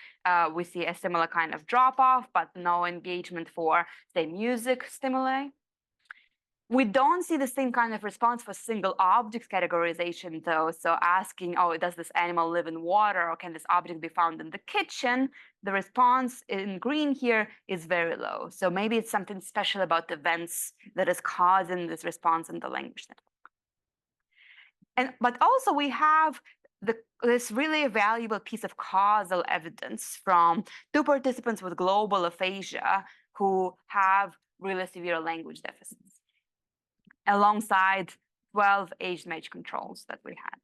We see a similar kind of drop-off, but no engagement for, say, music stimuli. We don't see the same kind of response for single objects categorization, though. So asking, oh, does this animal live in water, or can this object be found in the kitchen? The response in green here is very low. So maybe it's something special about events that is causing this response in the language network. But also we have this really valuable piece of causal evidence from 2 participants with global aphasia who have really severe language deficits, alongside 12 age match controls that we had.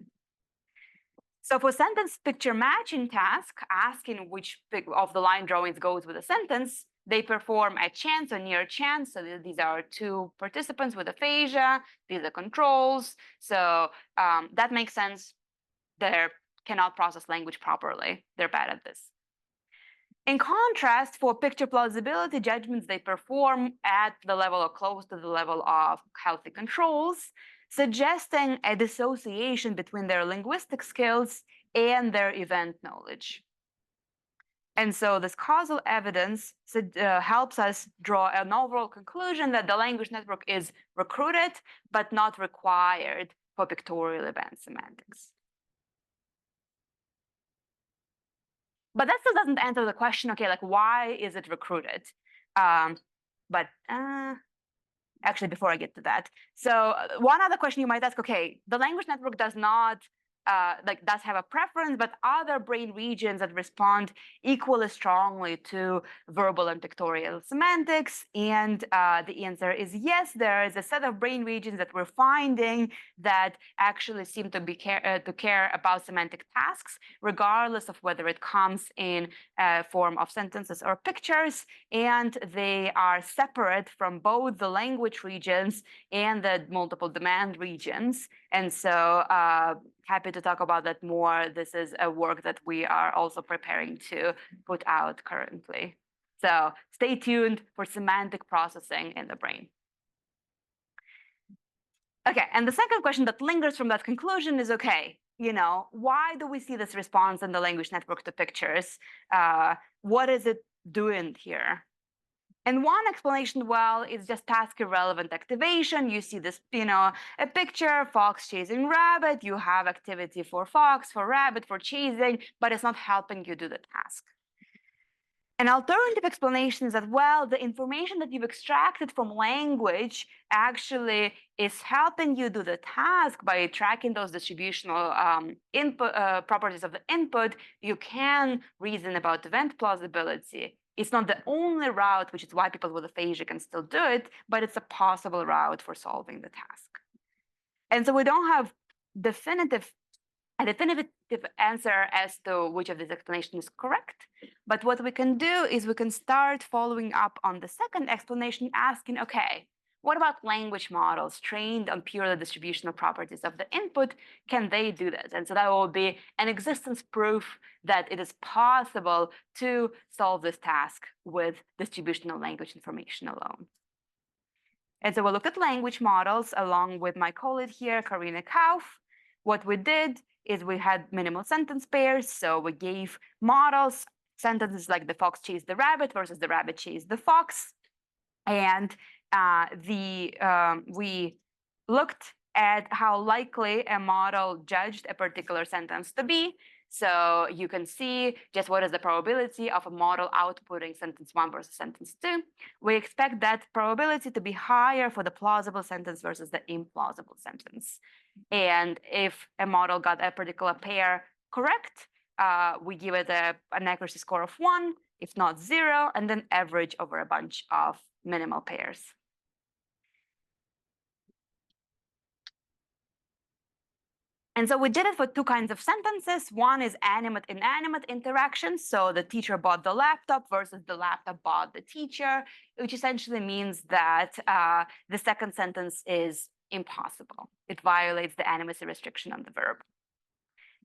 So for sentence picture matching task, asking which of the line drawings goes with a sentence, they perform a chance or near chance. So these are 2 participants with aphasia. These are controls. So that makes sense. They cannot process language properly. They're bad at this. In contrast, for picture plausibility judgments, they perform at the level or close to the level of healthy controls, suggesting a dissociation between their linguistic skills and their event knowledge. And so this causal evidence helps us draw an overall conclusion that the language network is recruited, but not required for pictorial event semantics. But that still doesn't answer the question, okay, like why is it recruited? But actually, before I get to that, so one other question you might ask, okay, the language network does not does have a preference, but other brain regions that respond equally strongly to verbal and pictorial semantics. And the answer is yes, there is a set of brain regions that we're finding that actually seem to care about semantic tasks, regardless of whether it comes in form of sentences or pictures. And they are separate from both the language regions and the multiple demand regions. And so happy to talk about that more. This is a work that we are also preparing to put out currently. So stay tuned for semantic processing in the brain. Okay, and the second question that lingers from that conclusion is, okay, why do we see this response in the language network to pictures? What is it doing here? And one explanation, well, is just task irrelevant activation. You see this, a picture, fox chasing rabbit. You have activity for fox, for rabbit, for chasing, but it's not helping you do the task. An alternative explanation is that, well, the information that you've extracted from language actually is helping you do the task by tracking those distributional input properties of the input. You can reason about event plausibility. It's not the only route, which is why people with aphasia can still do it, but it's a possible route for solving the task. And so we don't have a definitive answer as to which of these explanations is correct. But what we can do is we can start following up on the second explanation, asking, okay, what about language models trained on purely distributional properties of the input? Can they do this? And so that will be an existence proof that it is possible to solve this task with distributional language information alone. And so we looked at language models along with my colleague here, Karina Kauf. What we did is we had minimal sentence pairs. So we gave models sentences like the fox chased the rabbit versus the rabbit chased the fox. And we looked at how likely a model judged a particular sentence to be. So you can see just what is the probability of a model outputting sentence 1 versus sentence 2. We expect that probability to be higher for the plausible sentence versus the implausible sentence. And if a model got a particular pair correct, we give it an accuracy score of 1, if not 0, and then average over a bunch of minimal pairs. And so we did it for two kinds of sentences. One is animate-inanimate interactions. So the teacher bought the laptop versus the laptop bought the teacher, which essentially means that the second sentence is impossible. It violates the animacy restriction on the verb.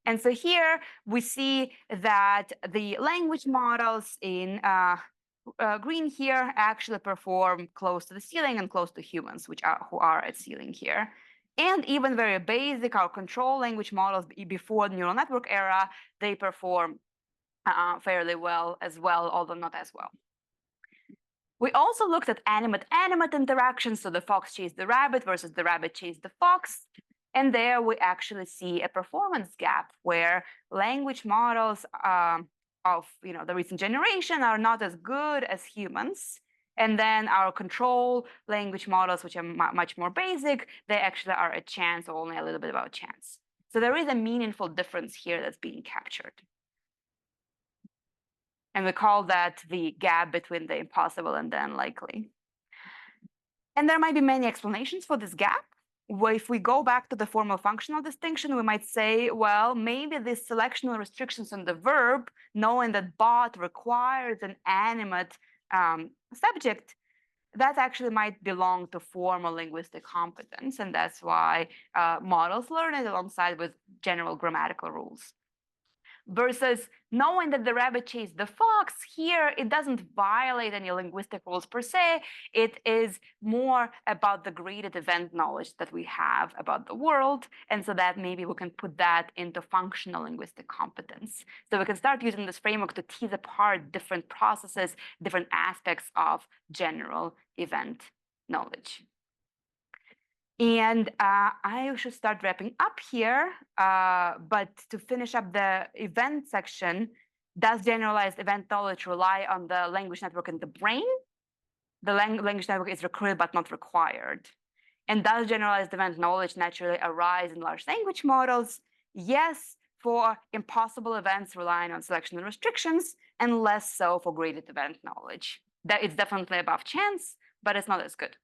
And so here we see that the language models in green here actually perform close to the ceiling and close to humans, who are at ceiling here. And even very basic, our control language models before the neural network era, they perform fairly well as well, although not as well. We also looked at animate-animate interactions, so the fox chased the rabbit versus the rabbit chased the fox. And there we actually see a performance gap where language models of the recent generation are not as good as humans. And then our control language models, which are much more basic, they actually are a chance or only a little bit about chance. So there is a meaningful difference here that's being captured. And we call that the gap between the impossible and the unlikely. And there might be many explanations for this gap. Well, if we go back to the formal functional distinction, we might say, well, maybe these selectional restrictions on the verb, knowing that bought requires an animate subject, that actually might belong to formal linguistic competence. And that's why models learn it alongside with general grammatical rules. Versus knowing that the rabbit chased the fox, here it doesn't violate any linguistic rules per se. It is more about the graded event knowledge that we have about the world. And so that maybe we can put that into functional linguistic competence. So we can start using this framework to tease apart different processes, different aspects of general event knowledge. And I should start wrapping up here, but to finish up the event section, does generalized event knowledge rely on the language network in the brain? The language network is recruited but not required. And does generalized event knowledge naturally arise in large language models? Yes, for impossible events relying on selection and restrictions, and less so for graded event knowledge. That it's definitely above chance, but it's not as good.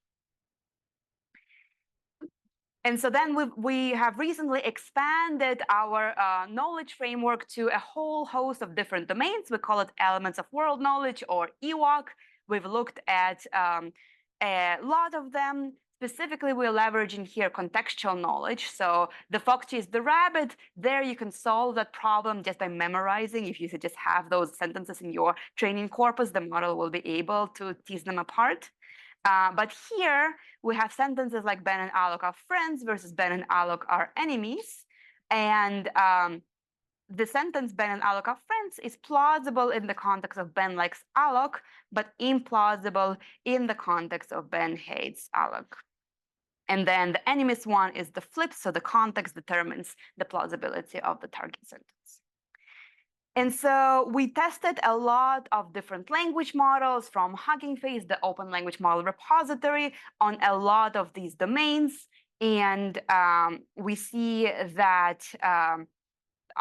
And so then we have recently expanded our knowledge framework to a whole host of different domains. We call it elements of world knowledge, or EWOC. We've looked at a lot of them. Specifically, we're leveraging here contextual knowledge. So the fox chased the rabbit, there you can solve that problem just by memorizing. If you just have those sentences in your training corpus, the model will be able to tease them apart. But here we have sentences like Ben and Alok are friends versus Ben and Alok are enemies. And the sentence Ben and Alok are friends is plausible in the context of Ben likes Alok, but implausible in the context of Ben hates Alok. And then the enemies one is the flip, so the context determines the plausibility of the target sentence. And so we tested a lot of different language models from Hugging Face, the open language model repository, on a lot of these domains. And we see that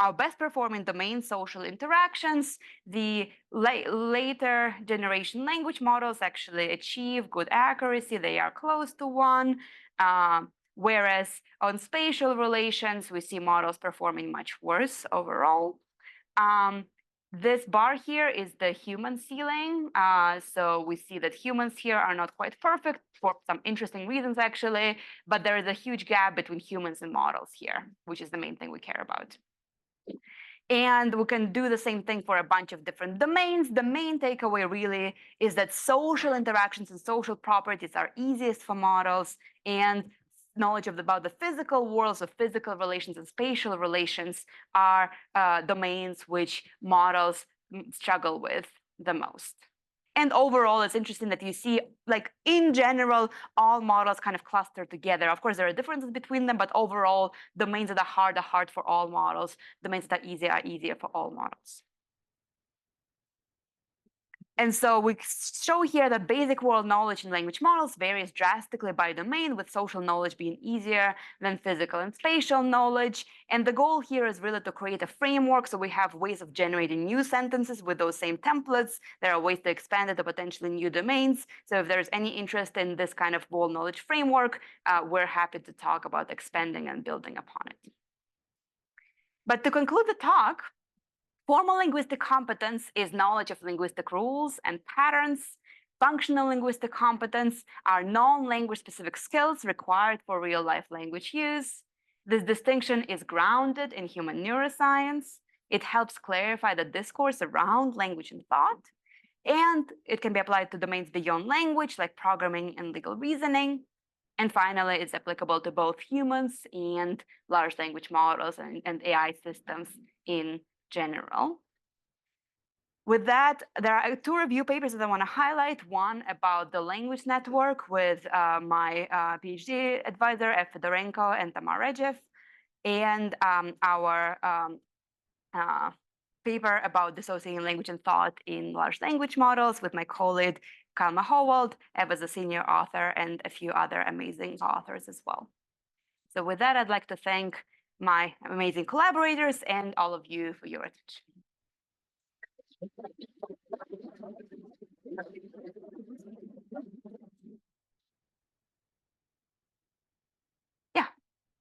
our best performing domain, social interactions, the later generation language models actually achieve good accuracy. They are close to 1. Whereas on spatial relations, we see models performing much worse overall. This bar here is the human ceiling. So we see that humans here are not quite perfect for some interesting reasons, actually, but there is a huge gap between humans and models here, which is the main thing we care about. And we can do the same thing for a bunch of different domains. The main takeaway really is that social interactions and social properties are easiest for models, and knowledge about the physical worlds of physical relations and spatial relations are domains which models struggle with the most. And overall, it's interesting that you see, like in general, all models kind of cluster together. Of course, there are differences between them, but overall, domains that are hard for all models. Domains that are easier for all models. And so we show here that basic world knowledge in language models varies drastically by domain, with social knowledge being easier than physical and spatial knowledge. And the goal here is really to create a framework. So we have ways of generating new sentences with those same templates. There are ways to expand it to potentially new domains. So if there's any interest in this kind of world knowledge framework, we're happy to talk about expanding and building upon it. But to conclude the talk, formal linguistic competence is knowledge of linguistic rules and patterns. Functional linguistic competence are non-language specific skills required for real-life language use. This distinction is grounded in human neuroscience. It helps clarify the discourse around language and thought. And it can be applied to domains beyond language, like programming and legal reasoning. And finally, it's applicable to both humans and large language models and AI systems in general. With that, there are 2 review papers that I want to highlight. One about the language network with my PhD advisor, F. Fedorenko and Tamar Regev, and our paper about dissociating language and thought in large language models with my colleague, Kalma Howald. Ev is a senior author, and a few other amazing authors as well. So with that, I'd like to thank my amazing collaborators and all of you for your attention. Yeah.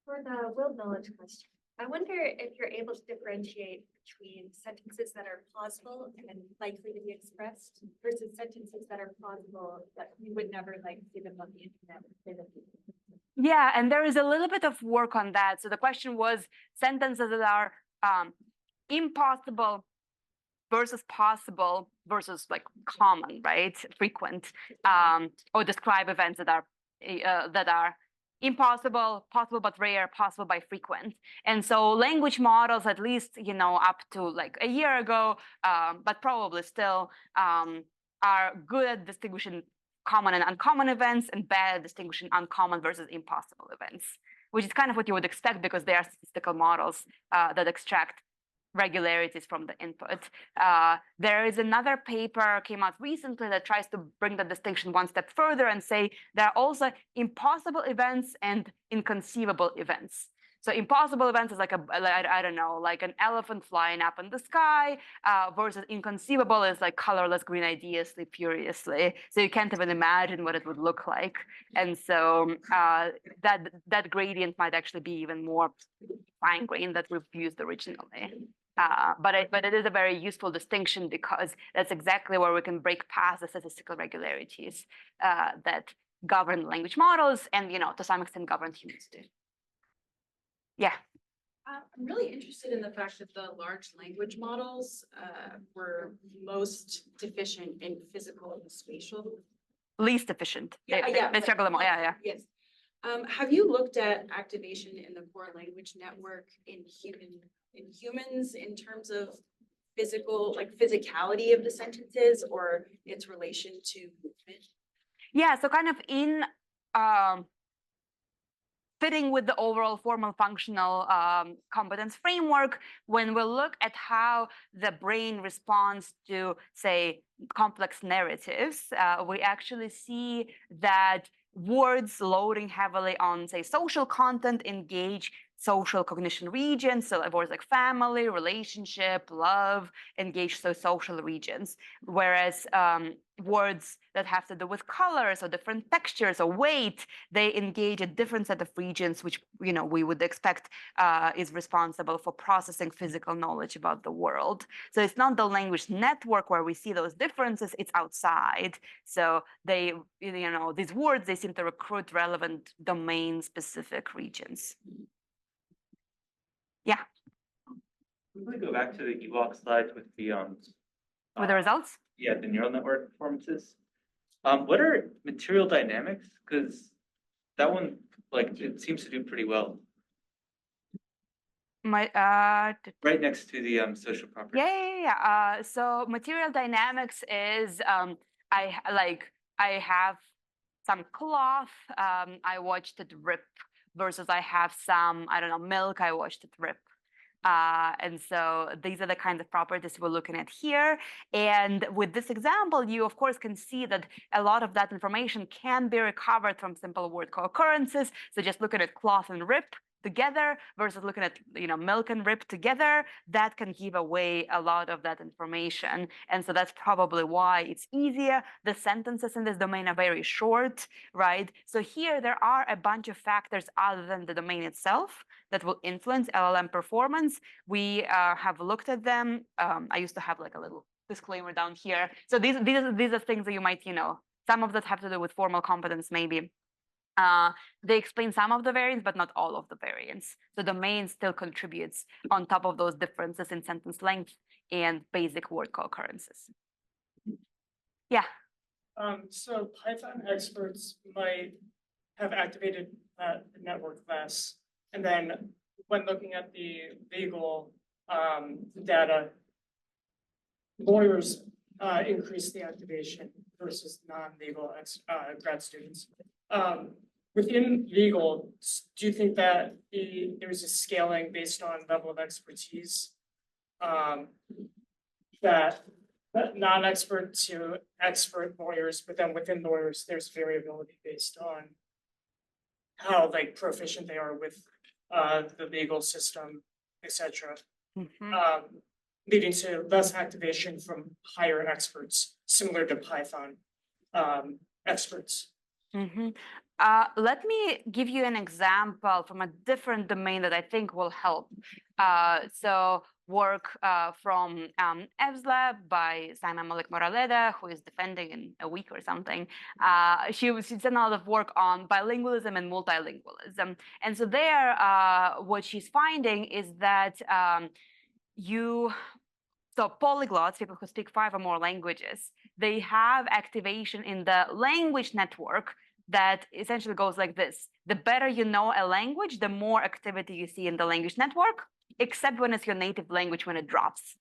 For the world knowledge question, I wonder if you're able to differentiate between sentences that are plausible and likely to be expressed versus sentences that are plausible that you would never like see them on the internet. Yeah, and there is a little bit of work on that. So the question was sentences that are impossible versus possible versus like common, right? Frequent, or describe events that are impossible, possible but rare, possible by frequent. And so language models, at least, you know, up to like a year ago, but probably still are good at distinguishing common and uncommon events and bad at distinguishing uncommon versus impossible events, which is kind of what you would expect because they are statistical models that extract regularities from the input. There is another paper came out recently that tries to bring the distinction one step further and say there are also impossible events and inconceivable events. So impossible events is like I don't know, like an elephant flying up in the sky, versus inconceivable is like colorless green ideas sleep furiously. So you can't even imagine what it would look like. And so that gradient might actually be even more fine grained that we've used originally. But it is a very useful distinction because that's exactly where we can break past the statistical regularities that govern language models and, you know, to some extent govern humans too. Yeah. I'm really interested in the fact that the large language models were most deficient in physical and spatial. Least efficient. Yeah, They struggle the most. Yeah. Yes. Have you looked at activation in the core language network in humans in terms of physicality of the sentences or its relation to movement? Yeah. So kind of in fitting with the overall formal functional competence framework, when we look at how the brain responds to, say, complex narratives, we actually see that words loading heavily on, say, social content engage social cognition regions. So words like family, relationship, love engage social regions, whereas words that have to do with colors or different textures or weight, they engage a different set of regions, which we would expect is responsible for processing physical knowledge about the world. So it's not the language network where we see those differences; it's outside. So they, these words, they seem to recruit relevant domain-specific regions. Yeah. Can we go back to the EVOC slides with the With the results? Yeah, the neural network performances. What are material dynamics? Because that one, like, it seems to do pretty well. Right next to the social property. Yeah. So material dynamics is I have some cloth. I watched it rip versus I have some, I don't know, milk. I watched it rip. And so these are the kinds of properties we're looking at here. And with this example, you of course can see that a lot of that information can be recovered from simple word co-occurrences. So just looking at cloth and rip together versus looking at milk and rip together, that can give away a lot of that information. And so that's probably why it's easier. The sentences in this domain are very short, right? So here there are a bunch of factors other than the domain itself that will influence LLM performance. We have looked at them. I used to have like a little disclaimer down here. So these are things that you might, some of that have to do with formal competence maybe. They explain some of the variants, but not all of the variants. The domain still contributes on top of those differences in sentence length and basic word co-occurrences. Yeah. So Python experts might have activated that network less. And then when looking at the legal data, lawyers increase the activation versus non-legal grad students. Within legal, do you think that there's a scaling based on level of expertise that non-expert to expert lawyers, but then within lawyers, there's variability based on how proficient they are with the legal system, etc., leading to less activation from higher experts, similar to Python experts. Let me give you an example from a different domain that I think will help. So work from EVS by Simon Malik Moraleda, who is defending in a week or something. She's done a lot of work on bilingualism and multilingualism. And so there, what she's finding is that so polyglots, people who speak 5 or more languages, they have activation in the language network that essentially goes like this. The better you know a language, the more activity you see in the language network, except when it's your native language, when it drops.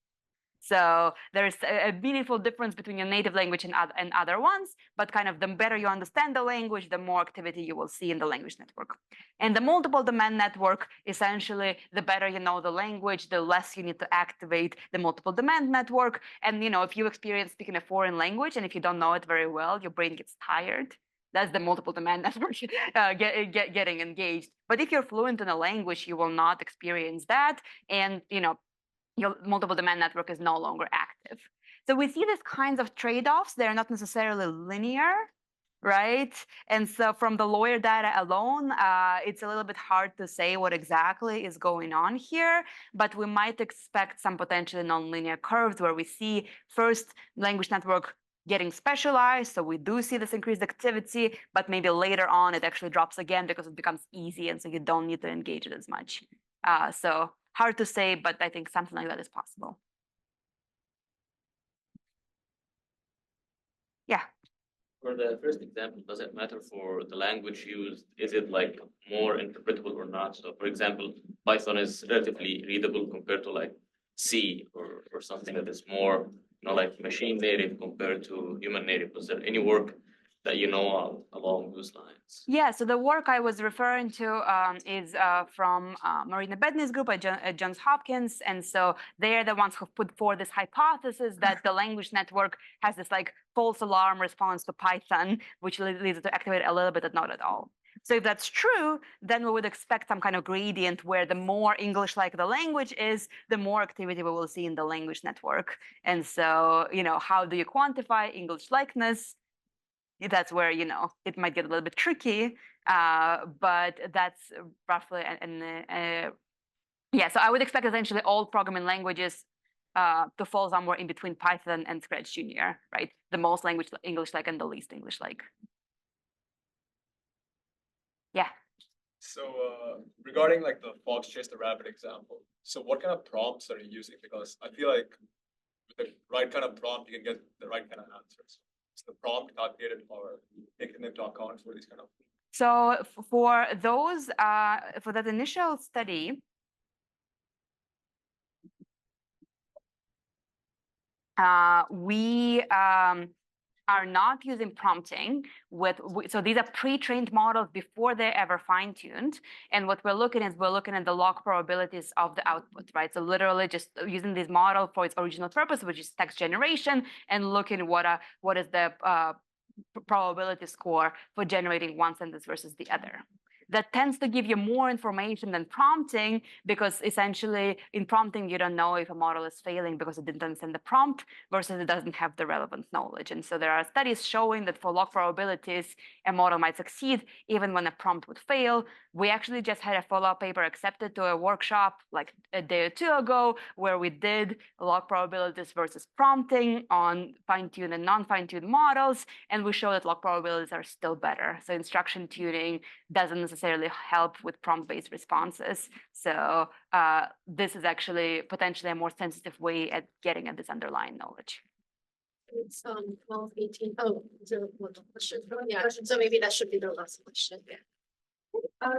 So there's a meaningful difference between your native language and other ones, but kind of the better you understand the language, the more activity you will see in the language network. And the multiple domain network, essentially, the better you know the language, the less you need to activate the multiple domain network. And if you experience speaking a foreign language, and if you don't know it very well, your brain gets tired. That's the multiple domain network getting engaged. But if you're fluent in a language, you will not experience that. And, your multiple domain network is no longer active. So we see these kinds of trade-offs. They're not necessarily linear, right? And so from the lawyer data alone, it's a little bit hard to say what exactly is going on here, but we might expect some potentially nonlinear curves where we see first language network getting specialized. So we do see this increased activity, but maybe later on it actually drops again because it becomes easy. And so you don't need to engage it as much. So hard to say, but I think something like that is possible. Yeah. For the first example, does it matter for the language used? Is it more interpretable or not? So for example, Python is relatively readable compared to C or something that is more machine native compared to human native. Was there any work that you know of along those lines? Yeah, so the work I was referring to is from Marina Bedney's group at Johns Hopkins. And so they're the ones who put forward this hypothesis that the language network has this like false alarm response to Python, which leads it to activate a little bit, but not at all. So if that's true, then we would expect some kind of gradient where the more English-like the language is, the more activity we will see in the language network. And so, how do you quantify English-likeness? That's where, it might get a little bit tricky, but that's roughly, yeah, so I would expect essentially all programming languages to fall somewhere in between Python and Scratch Junior, right? The most English-like and the least English-like. Yeah. So regarding like the fox chase the rabbit example, so what kind of prompts are you using? Because I feel like with the right kind of prompt, you can get the right kind of answers. Is the prompt calculated or taken into account for these kind of? So for those, for that initial study, we are not using prompting so these are pre-trained models before they're ever fine-tuned. And what we're looking at the log probabilities of the output, right? So literally just using this model for its original purpose, which is text generation, and looking what is the probability score for generating one sentence versus the other. That tends to give you more information than prompting, because essentially in prompting, you don't know if a model is failing because it didn't understand the prompt versus it doesn't have the relevant knowledge. And so there are studies showing that for log probabilities, a model might succeed even when a prompt would fail. We actually just had a follow-up paper accepted to a workshop like a day or two ago, where we did log probabilities versus prompting on fine-tuned and non-fine-tuned models. And we show that log probabilities are still better. So instruction tuning doesn't necessarily help with prompt-based responses. So this is actually potentially a more sensitive way at getting at this underlying knowledge. It's 12, 18. Oh, so one more question. Yeah, so maybe that should be the last question. Yeah.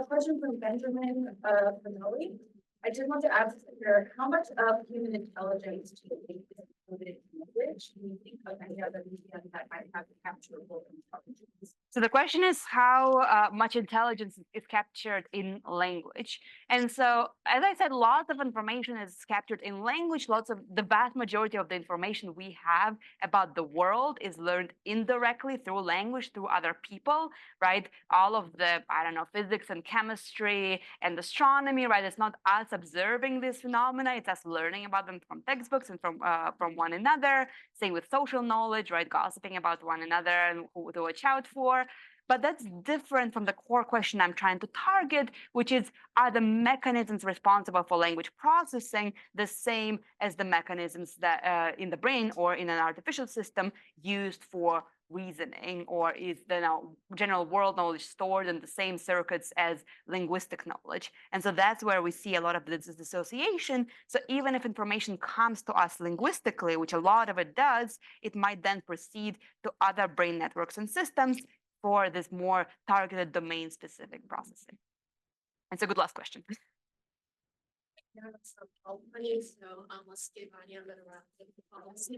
Question from Benjamin Finelli. I did want to ask here, how much of human intelligence do you think is included in language? Do you think of any other medium that might have capturable intelligence? So the question is how much intelligence is captured in language. And so, as I said, lots of information is captured in language. The vast majority of the information we have about the world is learned indirectly through language, through other people, right? All of the, physics and chemistry and astronomy, right? It's not us observing these phenomena, it's us learning about them from textbooks and from one another. Same with social knowledge, right? Gossiping about one another and who to watch out for. But that's different from the core question I'm trying to target, which is, are the mechanisms responsible for language processing the same as the mechanisms that in the brain or in an artificial system used for reasoning, or is the general world knowledge stored in the same circuits as linguistic knowledge? And so that's where we see a lot of this dissociation. So even if information comes to us linguistically, which a lot of it does, it might then proceed to other brain networks and systems for this more targeted domain-specific processing. And so good last question. Yeah, that's all funny. So let's give Anya a little round of applause.